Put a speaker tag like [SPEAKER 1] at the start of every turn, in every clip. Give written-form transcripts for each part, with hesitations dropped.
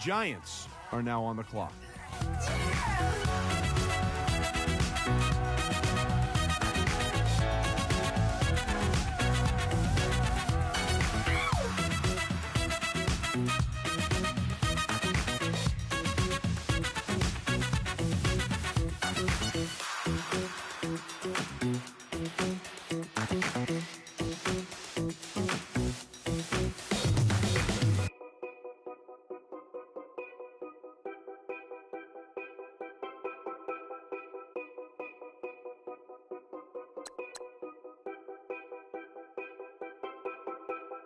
[SPEAKER 1] Giants are now on the clock.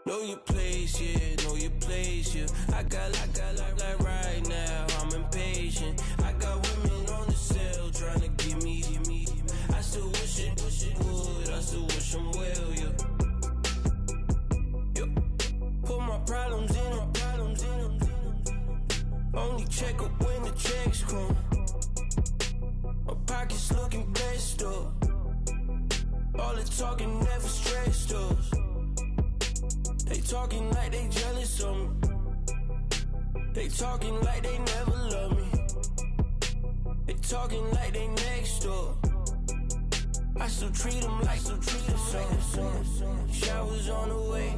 [SPEAKER 2] Know your place, yeah, know your place, yeah. I got like right now, I'm impatient. I got women on the cell trying to give me. I still wish it would, I still wish I'm well, yeah. Put my problems in. Only check up when the checks come. My pockets looking blessed up. All the talking never stressed us. They talking like they jealous of me. They talking like they never love me. They talking like they next door. I still treat them like some. Showers on the way.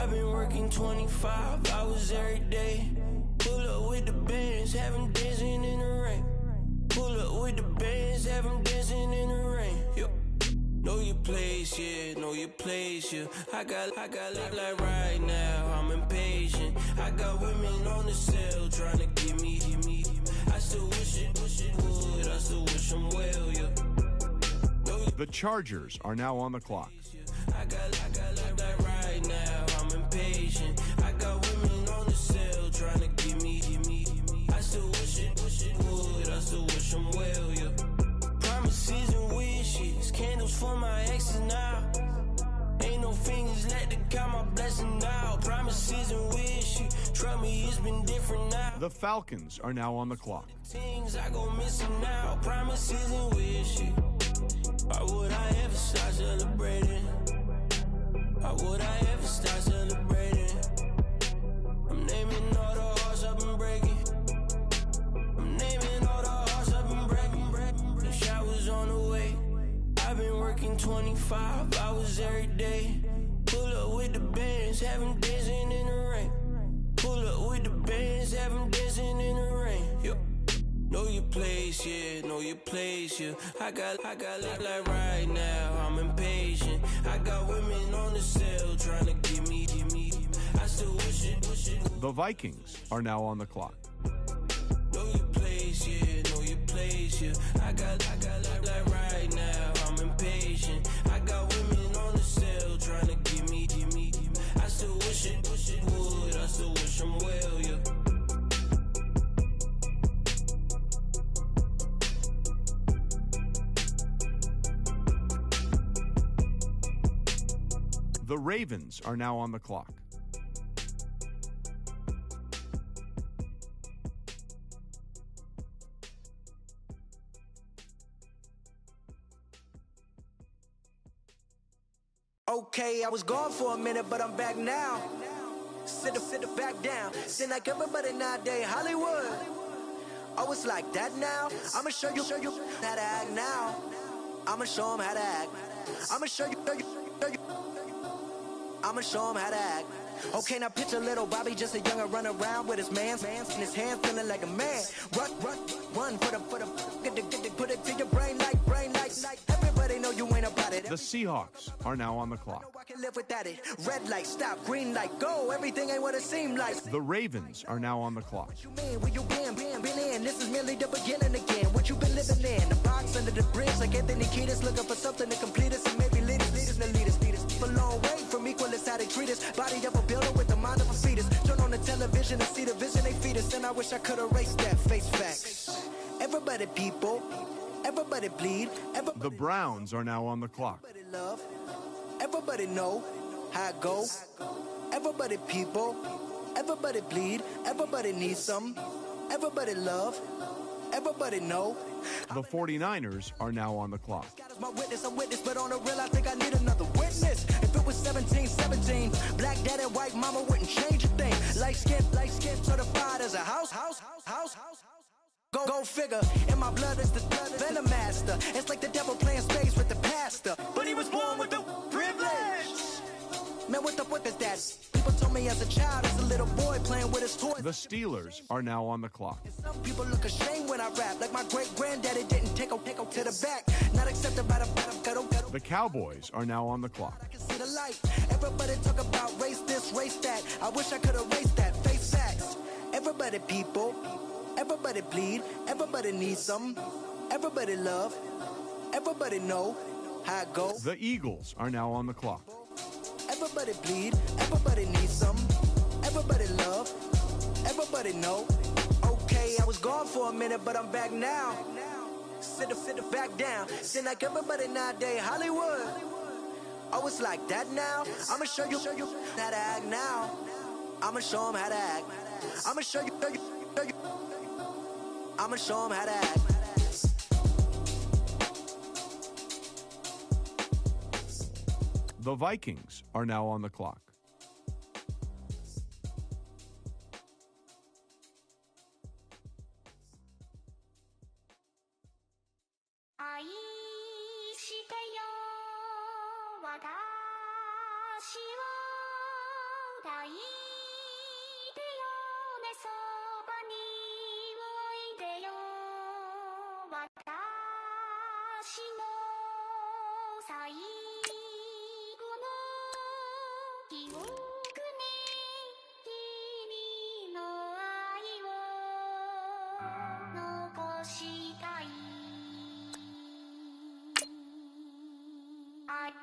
[SPEAKER 2] I've been working 25 hours every day. Pull up with the bands, have them dancing in the rain. Pull up with the bands, have them dancing in the rain. Yo. Know your place, yeah, know your place, yeah. I got like right now, I'm impatient. I got women on the cell trying to give me. I still wish it would, I still wish I'm well, yeah.
[SPEAKER 1] The Chargers are now on the clock.
[SPEAKER 2] I got like right now, I'm impatient. I got women on the cell trying to give me. I still wish it would, I still wish I'm well, yeah. Promises and wishes, candles for my exes now. Ain't no fingers left to count my blessing now. Promises and wishes, trust me, it's been different now.
[SPEAKER 1] The Falcons are now on the clock.
[SPEAKER 2] Things I go missing now. Promises and wishes. Why would I ever start celebrating? Why would I ever start celebrating? I'm naming all the hearts I've been breaking. I'm naming all the hearts I've been breaking. The showers on the way. I've been working 25 hours every day. Pull up with the bands, have them dancing in the rain. Pull up with the bands, have them dancing in the rain. Yo. Know your place, yeah, know your place, yeah. I got like right now, I'm impatient. I got women on the cell trying to give me. I still wish it.
[SPEAKER 1] The Vikings are now on the clock.
[SPEAKER 2] Know your place, yeah, know your place, yeah. I got like right now, I'm impatient. I got women on the cell trying to give me. I still wish it would, I still wish I'm well, yeah.
[SPEAKER 1] The Ravens are now on the clock.
[SPEAKER 3] Okay, I was gone for a minute, but I'm back now. Sit back down. Seem like everybody nowadays, Hollywood. Oh, it's like that now? I'ma show you how to act now. I'ma show them how to act. I'ma show you. I'ma show him how to act. Okay, now picture little Bobby, just a younger, run around with his man's in his hand, feeling like a man. Run, put it to your brain like. Everybody know you ain't about it.
[SPEAKER 1] The Seahawks are now on the clock.
[SPEAKER 3] I can live without it. Red light, stop, green light, go. Everything ain't what it seemed like.
[SPEAKER 1] The Ravens are now on the clock.
[SPEAKER 3] What you mean? Where you been in? This is merely the beginning again. What you been living in? The box under the bridge, like Anthony Kiedis, looking for something to complete us and maybe lead us. A long way from equal is how they treat us. Body of a builder with the mind of a fetus. Turn on the television and see the vision they feed us. And I wish I could erase that. Face facts. Everybody people, everybody bleed. Everybody
[SPEAKER 1] the Browns are now on the clock.
[SPEAKER 3] Everybody love. Everybody know how it go. Everybody people, everybody bleed. Everybody needs some. Everybody love. Everybody know.
[SPEAKER 1] The 49ers are now on the clock.
[SPEAKER 3] God is my witness, I'm witness, but on the real, I think I need another witness. If it was 17, black dad and white mama wouldn't change a thing. Light skin, certified as a house. Go figure. In my blood is the venom master. It's like the devil playing space with the pastor. But he was born with the privilege. Man, what the fuck is that? People told me as a child, as a little boy playing with his toys.
[SPEAKER 1] The Steelers are now on the clock.
[SPEAKER 3] Some people look ashamed when I rap, like my great-granddaddy didn't take a to the back. Not accepted by the
[SPEAKER 1] The Cowboys are now on the clock.
[SPEAKER 3] I can see the light. Everybody talk about race this, race that. I wish I could erase that. Face facts. Everybody people. Everybody bleed. Everybody needs some. Everybody love. Everybody know how it goes.
[SPEAKER 1] The Eagles are now on the clock.
[SPEAKER 3] Everybody bleed, everybody needs some. Everybody love, everybody know. Okay, I was gone for a minute, but I'm back now. Sit back down. Seem like everybody nowadays Hollywood. Oh, it's like that now. I'ma show you how to act now. I'ma show them how to act. I'ma show you. I'ma show them how to act.
[SPEAKER 1] The Vikings are now on the clock.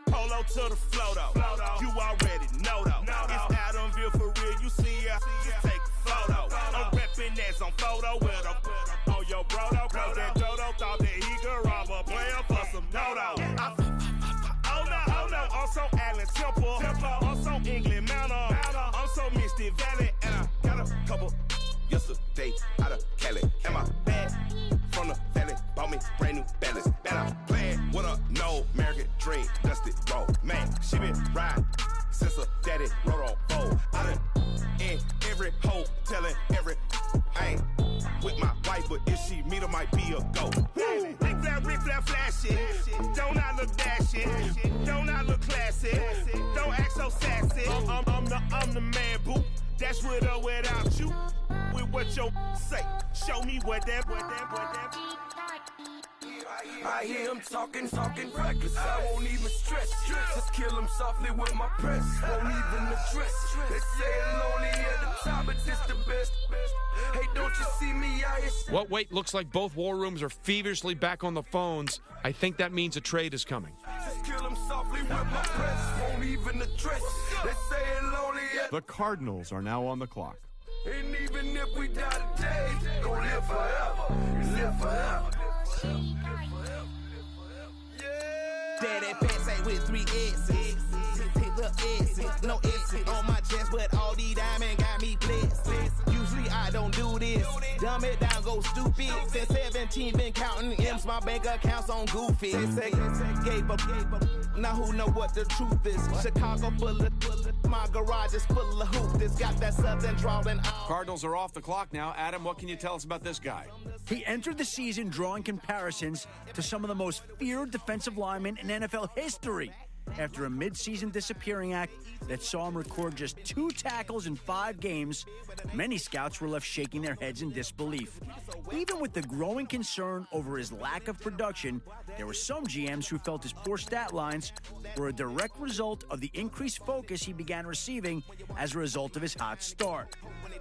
[SPEAKER 4] Polo to the flow though. You already know though. It's Adamville for real. You see ya. Just take a photo. I'm reppin' as on photo with a on your brodo. Cause that dodo thought that he could rob a player for some dodo. Oh no, I'm so Allen Temple. I'm so England Mountain. I'm so Misty Valley. And I got a couple yesterday out of Cali. And my bag from the valley bought me brand new balance. And I'm playing with a no American dream. Dusty road. Man, she been riding since her daddy rode on fold. I done in every hole, telling every I ain't with my wife, but if she meet her, might be a go. Rick flap flashing. Don't I look dashing? Don't I look classy? Don't act so sassy. I'm the man, boo. That's with or without you. With what your say. Show me what that.
[SPEAKER 5] I hear him talking reckless. I won't even stress. Just kill him softly with my press. Won't even address. They say it's lonely at the top, but this the best. Hey, don't you see me out here?
[SPEAKER 6] What wait, looks like both war rooms are feverishly back on the phones. I think that means a trade is coming.
[SPEAKER 5] Just kill him softly with my press. Won't even address. They say it's lonely at
[SPEAKER 1] The Cardinals are now on the clock.
[SPEAKER 5] And even if we die today, gon' live forever. Live forever.
[SPEAKER 7] Daddy pass with 3 S's. Hit the S's. No S's on my chest, but all these diamonds got me blessed. Usually I don't do this. Dumb it down, go stupid. Since 17, been counting M's, my bank accounts on Goofy. Say, gave up. Now who know what the truth is? Chicago full of my garage is full of hoop. This got that southern drawing out.
[SPEAKER 8] Cardinals are off the clock now. Adam, what can you tell us about this guy?
[SPEAKER 9] He entered the season drawing comparisons to some of the most feared defensive linemen in NFL history after a midseason disappearing act that saw him record just 2 tackles in 5 games. Many scouts were left shaking their heads in disbelief. Even with the growing concern over his lack of production, there were some GMs who felt his poor stat lines were a direct result of the increased focus he began receiving as a result of his hot start.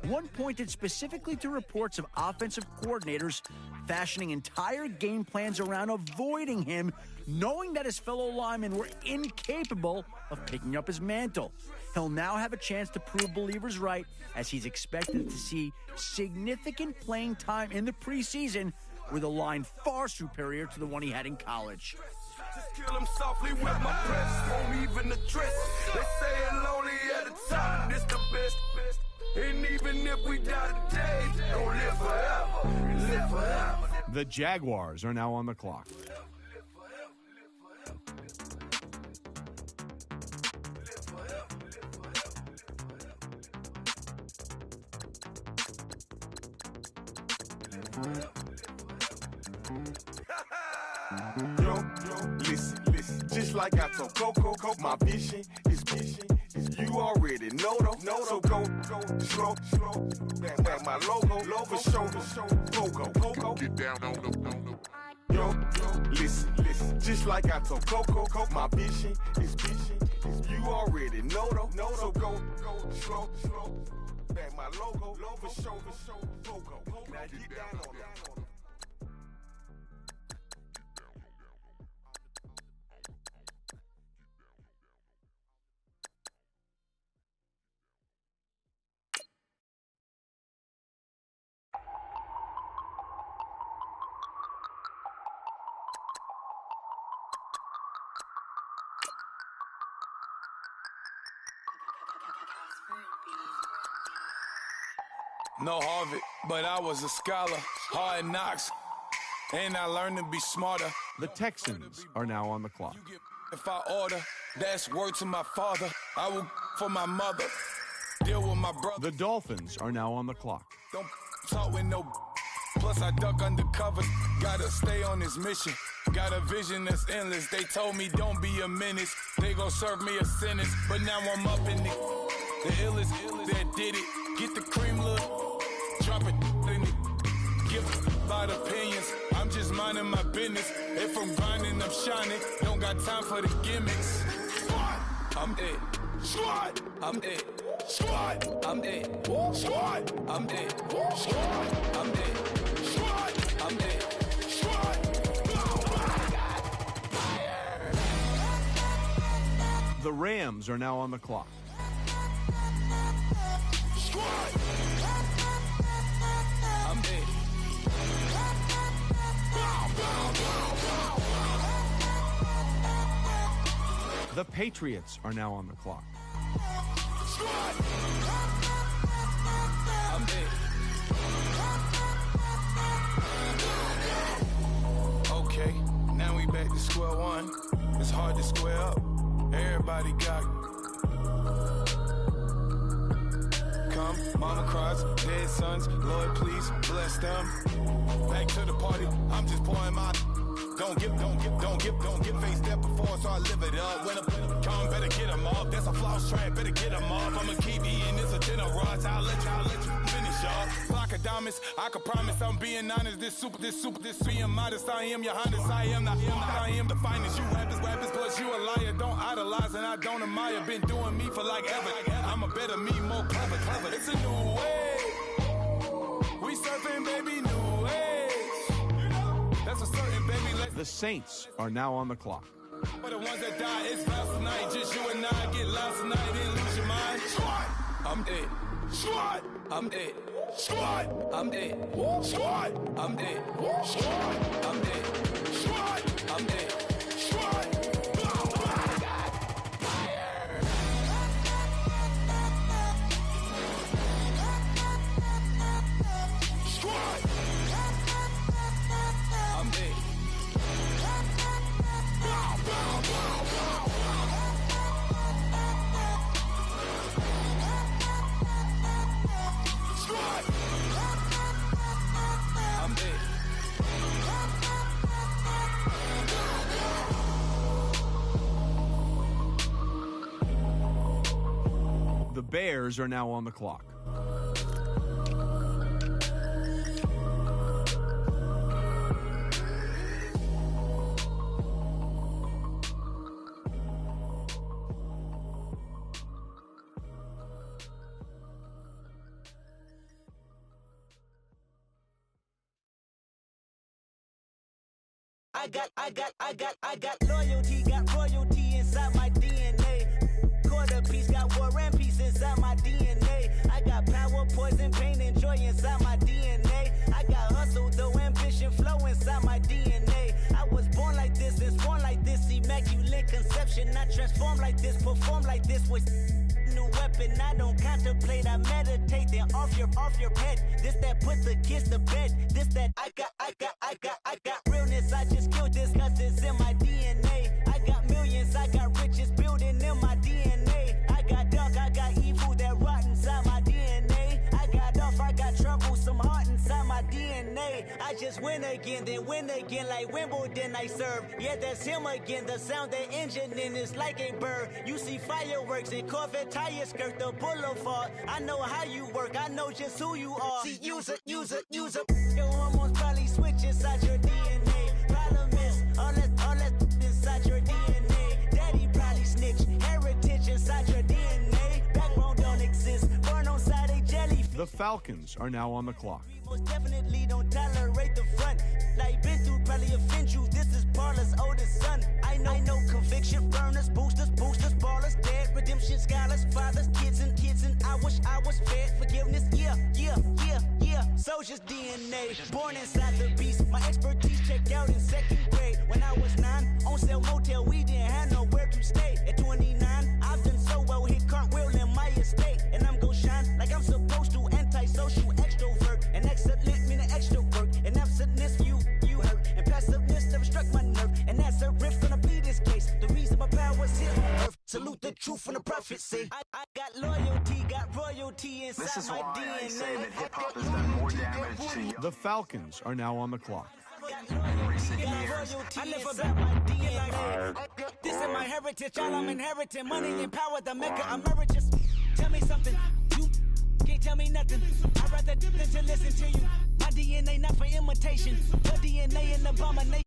[SPEAKER 9] One pointed specifically to reports of offensive coordinators fashioning entire game plans around avoiding him, knowing that his fellow linemen were incapable of picking up his mantle. He'll now have a chance to prove believers right, as he's expected to see significant playing time in the preseason with a line far superior to the one he had in college.
[SPEAKER 5] Just kill him softly with my press. Won't even address. They say it's lonely at the top. This the best. And even if we die today, don't live forever. Live forever.
[SPEAKER 1] The Jaguars are now on the clock.
[SPEAKER 5] Listen, just like I told Coco, my vision is you already know though. So go, slow, back my logo, for show, Coco. Get down on the. Yo, listen, just like I told Coco, my vision is you already know though. So go, slow, back my logo, for show, Coco. Now get down on it.
[SPEAKER 10] No Harvard, but I was a scholar. Hard knocks, and I learned to be smarter.
[SPEAKER 1] The Texans are now on the clock.
[SPEAKER 10] If I order, that's word to my father. I will for my mother. Deal with my brother.
[SPEAKER 1] The Dolphins are now on the clock.
[SPEAKER 10] Don't talk with no. Plus I duck undercover. Gotta stay on this mission. Got a vision that's endless. They told me don't be a menace. They gon' serve me a sentence. But now I'm up in the illest that did it. Get the cream look. Drop it in it. Give about opinions. I'm just minding my business. If I'm grinding, I'm shining. Don't got time for the gimmicks. I'm it. Squad. I'm it. Squad. I'm it. Squad. I'm it. Squad. I'm it. Squad. I'm it. Squad.
[SPEAKER 1] The Rams are now on the clock.
[SPEAKER 10] Squad. I'm it.
[SPEAKER 1] The Patriots are now on the clock.
[SPEAKER 10] I'm it. Okay, now we back to square one. It's hard to square up. Everybody got come, mama cries, dead sons. Lord, please bless them. Back to the party. I'm just pouring my. Don't give face that before, so I live it up. When I come, better get them off. That's a floss track, better get them off. I'ma keep eating, it's a dinner rush. I'll let you finish off. Flock of diamonds, I can promise I'm being honest. This being modest. I am your highness, I am the finest. You rappers, plus you a liar. Don't idolize and I don't admire. Been doing me for like ever. I'm a better me, more clever. It's a new way. We surfing, baby, new ways. That's a certain baby.
[SPEAKER 1] The Saints are now on the clock.
[SPEAKER 10] For the ones that die, it's lost tonight. Just you and I get lost tonight, then lose your mind. Squad, I'm dead. Squad, I'm dead. Squad, I'm dead. Squad, I'm dead. Squad, I'm dead. Squad, I'm dead. Squad.
[SPEAKER 1] The Bears are now on the clock.
[SPEAKER 7] I got loyalty, got royalty inside my DNA. Quarter piece, got war and peace inside my DNA. I got power, poison, pain, and joy inside my DNA. I got hustle, though, ambition, flow inside my DNA. I was born like this and born like this, immaculate conception. I transform like this, perform like this with new weapon. I don't contemplate, I meditate. meditate, then off your pet. This that put the kids to bed. This that I got realness. I just killed this cause it's in my DNA. I got millions, I got riches building in my DNA. I got dark, I got evil that rot inside my DNA. I got off, I got trouble, some heart inside my DNA. I just win again, then win again like Wimbledon I serve. Yeah, that's him again. The sound the engine in is like a bird. You see fireworks and Corvette tires skirt the boulevard. I know how you work, I know just who you are. See, use it. Your hormones probably switch inside your DNA. Problem is, all that inside your DNA. Daddy probably snitch, heritage inside your DNA. Backbone don't exist, born on side a jelly.
[SPEAKER 1] The Falcons are now on the clock.
[SPEAKER 7] Most definitely don't tolerate the front. Like been through probably offend you. This is Parler's oldest son. I know conviction burners, boosters, ballers, dead, redemption scholars, fathers, kids and I wish I was fed forgiveness. Yeah. Soldier's DNA, born inside the beast. My expertise checked out in second grade. When I was 9, on sale motel, we didn't have nowhere to stay. At 29, I've done so well, hit cartwheel in my estate, and I'm gon' shine like I'm supposed to. Antisocial extrovert, and excellent meaning extra work, and absentness you hurt, and passiveness never struck my nerve, and that's a riff gonna be this case. The reason my power's here on earth. Salute the truth from the prophets say. I got loyalty, got royalty inside
[SPEAKER 11] this is
[SPEAKER 7] my
[SPEAKER 11] why
[SPEAKER 7] DNA.
[SPEAKER 11] I say that hip-hop has done more damage to you.
[SPEAKER 1] The Falcons are now on the clock.
[SPEAKER 11] In recent years.
[SPEAKER 7] I live about my DNA. This is my heritage, all I'm inheriting. Money and power, the maker emeritus. Tell me something, you can't tell me nothing. I'd rather than to listen to you. My DNA not for imitation. Your DNA an abomination.